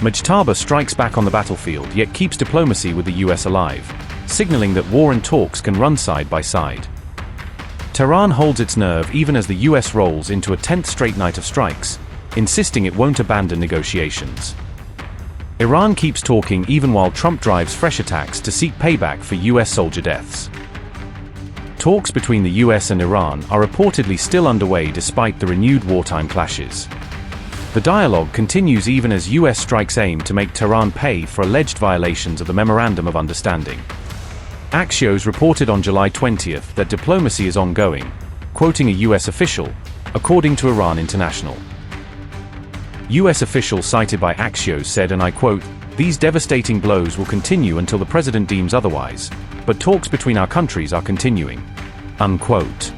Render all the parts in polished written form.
Mojtaba strikes back on the battlefield yet keeps diplomacy with the US alive, signaling that war and talks can run side by side. Tehran holds its nerve even as the US rolls into a 10th straight night of strikes, insisting it won't abandon negotiations. Iran keeps talking even while Trump drives fresh attacks to seek payback for US soldier deaths. Talks between the US and Iran are reportedly still underway despite the renewed wartime clashes. The dialogue continues even as US strikes aim to make Tehran pay for alleged violations of the Memorandum of Understanding. Axios reported on July 20th that diplomacy is ongoing, quoting a US official, according to Iran International. US official cited by Axios said, and I quote, "These devastating blows will continue until the president deems otherwise, but talks between our countries are continuing." Unquote.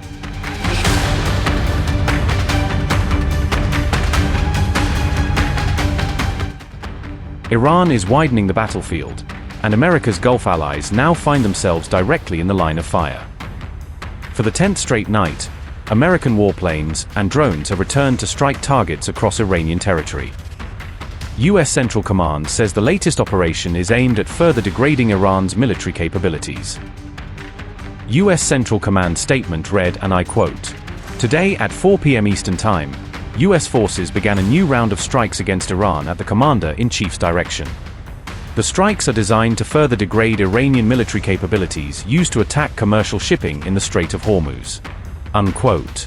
Iran is widening the battlefield, and America's Gulf allies now find themselves directly in the line of fire. For the 10th straight night, American warplanes and drones have returned to strike targets across Iranian territory. US Central Command says the latest operation is aimed at further degrading Iran's military capabilities. US Central Command statement read, and I quote, "Today at 4 p.m. Eastern Time, US forces began a new round of strikes against Iran at the Commander-in-Chief's direction. The strikes are designed to further degrade Iranian military capabilities used to attack commercial shipping in the Strait of Hormuz." Unquote.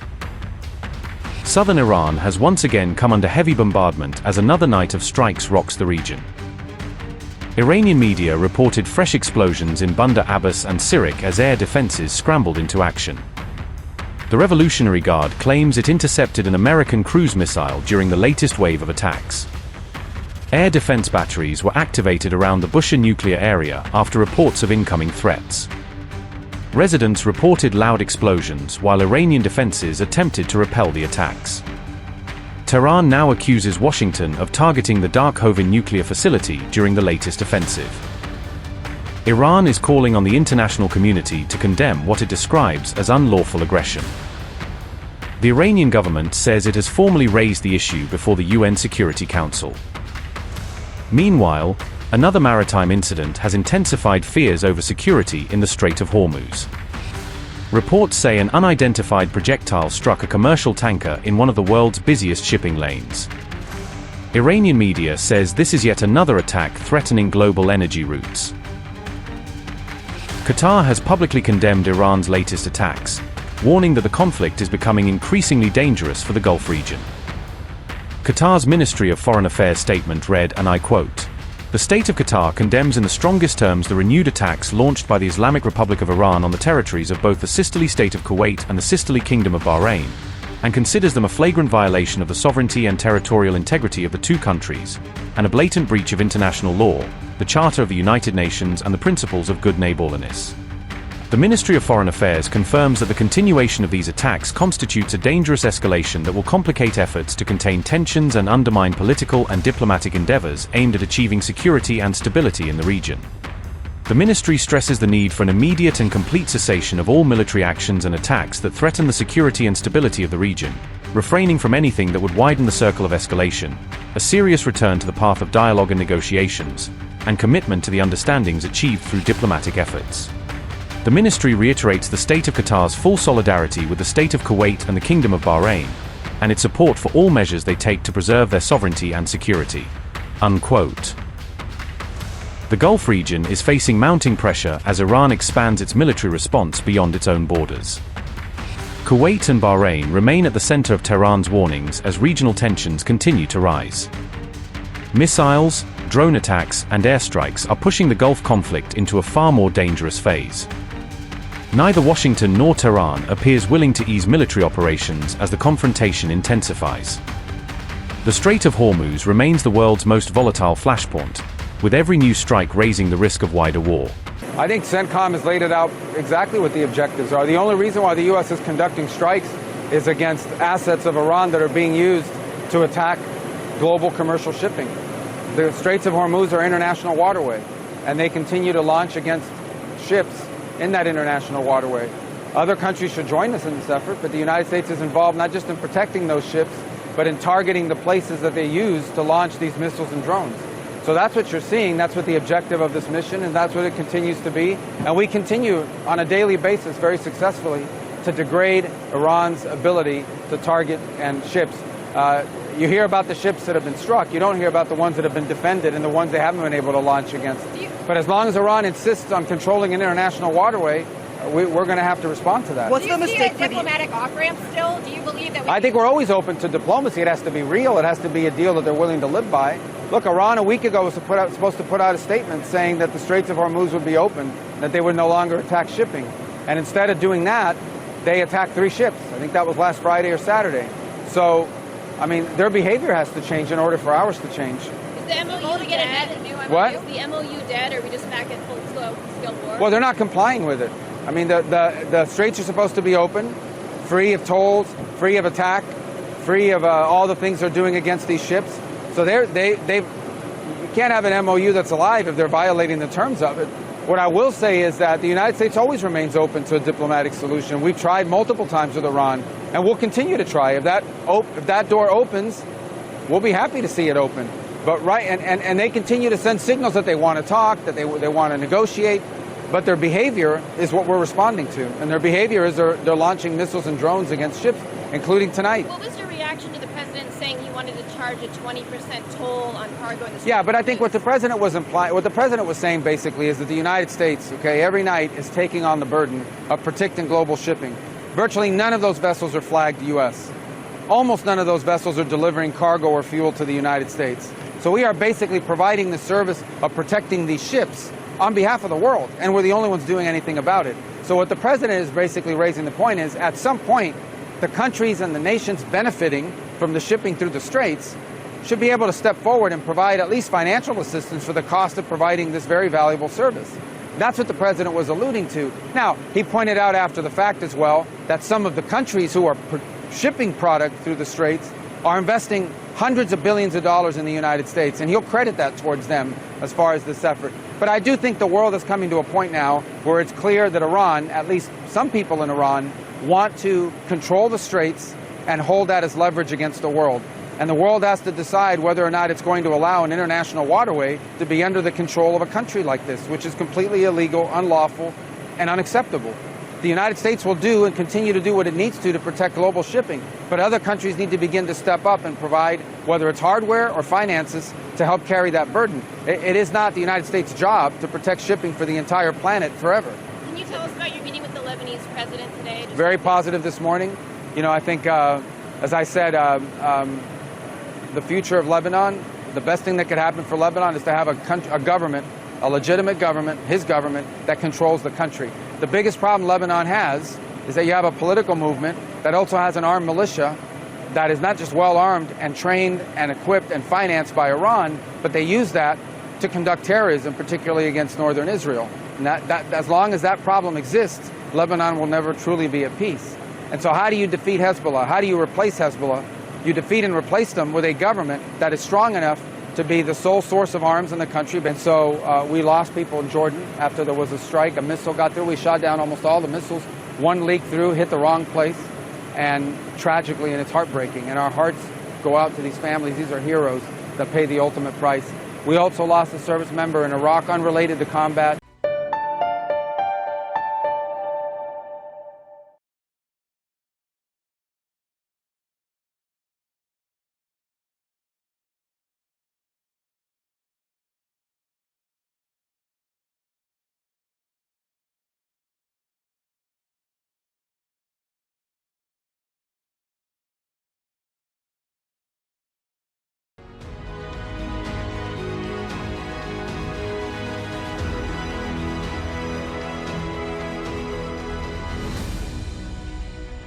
Southern Iran has once again come under heavy bombardment as another night of strikes rocks the region. Iranian media reported fresh explosions in Bandar Abbas and Sirik as air defenses scrambled into action. The Revolutionary Guard claims it intercepted an American cruise missile during the latest wave of attacks. Air defense batteries were activated around the Bushehr nuclear area after reports of incoming threats. Residents reported loud explosions while Iranian defenses attempted to repel the attacks. Tehran now accuses Washington of targeting the Darkhovin nuclear facility during the latest offensive. Iran is calling on the international community to condemn what it describes as unlawful aggression. The Iranian government says it has formally raised the issue before the UN Security Council. Meanwhile, another maritime incident has intensified fears over security in the Strait of Hormuz. Reports say an unidentified projectile struck a commercial tanker in one of the world's busiest shipping lanes. Iranian media says this is yet another attack threatening global energy routes. Qatar has publicly condemned Iran's latest attacks, warning that the conflict is becoming increasingly dangerous for the Gulf region. Qatar's Ministry of Foreign Affairs statement read, and I quote, "The state of Qatar condemns in the strongest terms the renewed attacks launched by the Islamic Republic of Iran on the territories of both the sisterly state of Kuwait and the sisterly kingdom of Bahrain, and considers them a flagrant violation of the sovereignty and territorial integrity of the two countries, and a blatant breach of international law, the Charter of the United Nations and the principles of good neighborliness." The Ministry of Foreign Affairs confirms that the continuation of these attacks constitutes a dangerous escalation that will complicate efforts to contain tensions and undermine political and diplomatic endeavors aimed at achieving security and stability in the region. The ministry stresses the need for an immediate and complete cessation of all military actions and attacks that threaten the security and stability of the region, refraining from anything that would widen the circle of escalation, a serious return to the path of dialogue and negotiations, and commitment to the understandings achieved through diplomatic efforts. The ministry reiterates the state of Qatar's full solidarity with the state of Kuwait and the Kingdom of Bahrain, and its support for all measures they take to preserve their sovereignty and security. Unquote. The Gulf region is facing mounting pressure as Iran expands its military response beyond its own borders. Kuwait and Bahrain remain at the center of Tehran's warnings as regional tensions continue to rise. Missiles, drone attacks, and airstrikes are pushing the Gulf conflict into a far more dangerous phase. Neither Washington nor Tehran appears willing to ease military operations as the confrontation intensifies. The Strait of Hormuz remains the world's most volatile flashpoint, with every new strike raising the risk of wider war. I think CENTCOM has laid it out exactly what the objectives are. The only reason why the U.S. is conducting strikes is against assets of Iran that are being used to attack global commercial shipping. The Straits of Hormuz are international waterway, and they continue to launch against ships in that international waterway. Other countries should join us in this effort, but the United States is involved not just in protecting those ships, but in targeting the places that they use to launch these missiles and drones. So that's what you're seeing. That's what the objective of this mission, and that's what it continues to be. And we continue on a daily basis very successfully to degrade Iran's ability to target and ships. You hear about the ships that have been struck. You don't hear about the ones that have been defended and the ones they haven't been able to launch against. But as long as Iran insists on controlling an international waterway, we're going to have to respond to that. What's the mistake for diplomatic off-ramp still? Do you believe that I think we're always open to diplomacy. It has to be real. It has to be a deal that they're willing to live by. Look, Iran a week ago was supposed to put out a statement saying that the Straits of Hormuz would be open, that they would no longer attack shipping. And instead of doing that, they attacked 3 ships. I think that was last Friday or Saturday. So, I mean, their behavior has to change in order for ours to change. Is the MOU dead? What? Is the MOU dead, or are we just back at full-scale war? Well, they're not complying with it. I mean, the straits are supposed to be open, free of tolls, free of attack, free of all the things they're doing against these ships. So you can't have an MOU that's alive if they're violating the terms of it. What I will say is that the United States always remains open to a diplomatic solution. We've tried multiple times with Iran, and we'll continue to try. If that door opens, we'll be happy to see it open. But and they continue to send signals that they want to talk, that they want to negotiate. But their behavior is what we're responding to. And their behavior is they're launching missiles and drones against ships, including tonight. What was your reaction to the president saying he wanted to charge a 20% toll on cargo in the Yeah, but I think what the president was saying basically is that the United States, every night is taking on the burden of protecting global shipping. Virtually none of those vessels are flagged U.S. Almost none of those vessels are delivering cargo or fuel to the United States. So we are basically providing the service of protecting these ships on behalf of the world, and we're the only ones doing anything about it. So what the president is basically raising the point is, at some point, the countries and the nations benefiting from the shipping through the straits should be able to step forward and provide at least financial assistance for the cost of providing this very valuable service. That's what the president was alluding to. Now, he pointed out after the fact as well that some of the countries who are shipping product through the straits are investing hundreds of billions of dollars in the United States, and he'll credit that towards them as far as this effort. But I do think the world is coming to a point now where it's clear that Iran, at least some people in Iran, want to control the straits and hold that as leverage against the world. And the world has to decide whether or not it's going to allow an international waterway to be under the control of a country like this, which is completely illegal, unlawful, and unacceptable. The United States will do and continue to do what it needs to protect global shipping, but other countries need to begin to step up and provide, whether it's hardware or finances, to help carry that burden. It is not the United States' job to protect shipping for the entire planet forever. Can you tell us about your meeting with the Lebanese president today? Very positive this morning. I think, as I said, the future of Lebanon, the best thing that could happen for Lebanon is to have a government, a legitimate government, his government, that controls the country. The biggest problem Lebanon has is that you have a political movement that also has an armed militia that is not just well-armed and trained and equipped and financed by Iran, but they use that to conduct terrorism, particularly against northern Israel. And that as long as that problem exists, Lebanon will never truly be at peace. And so how do you defeat Hezbollah? How do you replace Hezbollah? You defeat and replace them with a government that is strong enough to be the sole source of arms in the country. And so we lost people in Jordan after there was a strike. A missile got through. We shot down almost all the missiles. One leaked through, hit the wrong place, and tragically, and it's heartbreaking. And our hearts go out to these families. These are heroes that pay the ultimate price. We also lost a service member in Iraq unrelated to combat.